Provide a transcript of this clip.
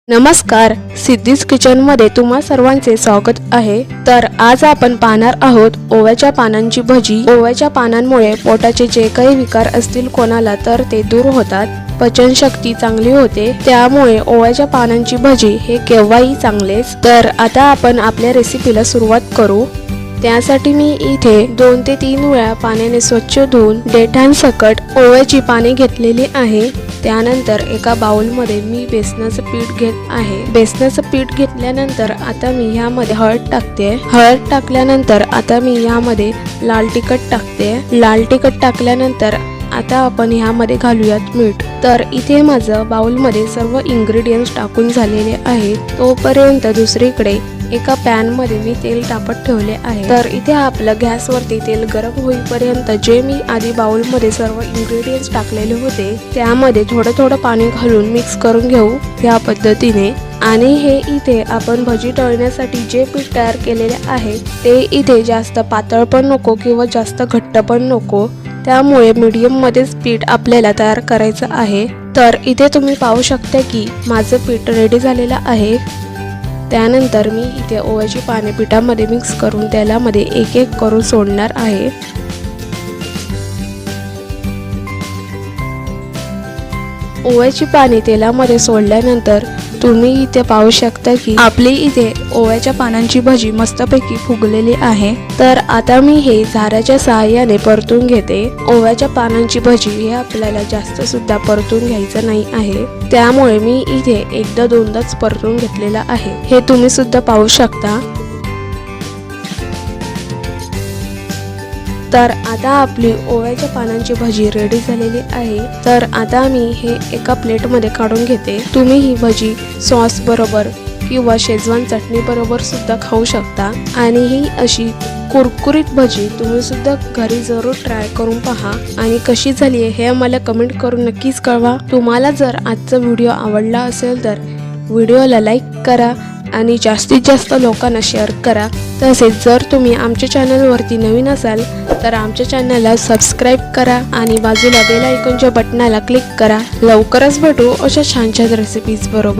नमस्कार, सिद्धीज किचनमध्ये तुम्हा सर्वांचे स्वागत आहे। तर आज आपण पाहणार आहोत ओव्याच्या पानांची भजी। ओव्याच्या पानांमुळे पोटाचे जे काही विकार असतील कोणाला तर ते दूर होतात, पचनशक्ती चांगली होते, त्यामुळे ओव्याच्या पानांची भजी हे केव्हाही चांगलेच। तर आता आपण आपल्या रेसिपीला सुरुवात करू। त्यासाठी मी इथे 2 ते 3 वेळा पाण्याने स्वच्छ धुवून देठांसकट ओव्याची पाने घेतलेली आहे। त्यानंतर एका बाउलमध्ये मी बेसनाचं पीठ घेत आहे। बेसनाचं पीठ घेतल्यानंतर आता मी यामध्ये हळद टाकते। हळद टाकल्यानंतर आता मी यामध्ये लाल तिखट टाकते। लाल तिखट टाकल्यानंतर आता आपण यामध्ये घालूयात मीठ। तर इथे माझं बाउलमध्ये सर्व इन्ग्रेडियंट्स टाकून झालेले आहे। तोपर्यंत दुसरीकडे एका पॅन मध्ये मी तेल तापत ठेवले आहे। तर इथे आपलं गॅसवरती तेल गरम होईपर्यंत जे मी आधी बाउल मध्ये सर्व इन्ग्रेडियंट्स टाकलेले होते त्यामध्ये थोडं थोडं पाणी घालून मिक्स करून घेऊ या पद्धतीने। आणि हे इथे आपण भजी तळण्यासाठी जे पीठ तयार केलेले आहे ते इथे जास्त पातळ पण नको किंवा जास्त घट्ट पण नको, त्यामुळे मीडियम मध्येच पीठ आपल्याला तयार करायचं आहे। तर इथे तुम्ही पाहू शकता की माझं पीठ रेडी झालेलं आहे। त्यानंतर मी इथे ओव्याची पाने पिठामध्ये मिक्स करून तेलामध्ये एक एक करून सोडणार आहे। ओव्याची पाने तेलामध्ये सोडल्यानंतर तुम्ही इथे पाहू शकता की आपली इथे ओव्याच्या पानांची भजी मस्तपैकी फुगलेली आहे। तर आता मी हे झाऱ्याच्या सहाय्याने परतून घेते। ओव्याच्या पानांची भजी हे आपल्याला जास्त सुद्धा परतून घ्यायचं नाही आहे, त्यामुळे मी इथे एकदा दोनदाच परतून घेतलेला आहे, हे तुम्ही सुद्धा पाहू शकता। तर आता आपली ओव्याच्या पानांची भजी रेडी झालेली आहे। तर आता मी हे एका प्लेट मध्ये काढून घेते। तुम्ही ही भजी सॉस बरोबर किंवा शेजवान चटणी बरोबर सुद्धा खाऊ शकता। आणि ही अशी कुरकुरीत भजी तुम्ही सुद्धा घरी जरूर ट्राय करून पहा आणि कशी झाली आहे हे मला कमेंट करून नक्कीच कळवा। तुम्हाला जर आजचा व्हिडिओ आवडला असेल तर व्हिडिओला लाईक करा आणि जास्तीत जास्त लोकांना शेअर करा। तसेच जर तुम्ही आमच्या चॅनलवरती नवीन असाल तर आमच्या चॅनलला सबस्क्राईब करा आणि बाजूला बेल आयकॉनच्या बटनाला क्लिक करा। लवकरच भेटू अशा छान छान रेसिपीज बरोबर।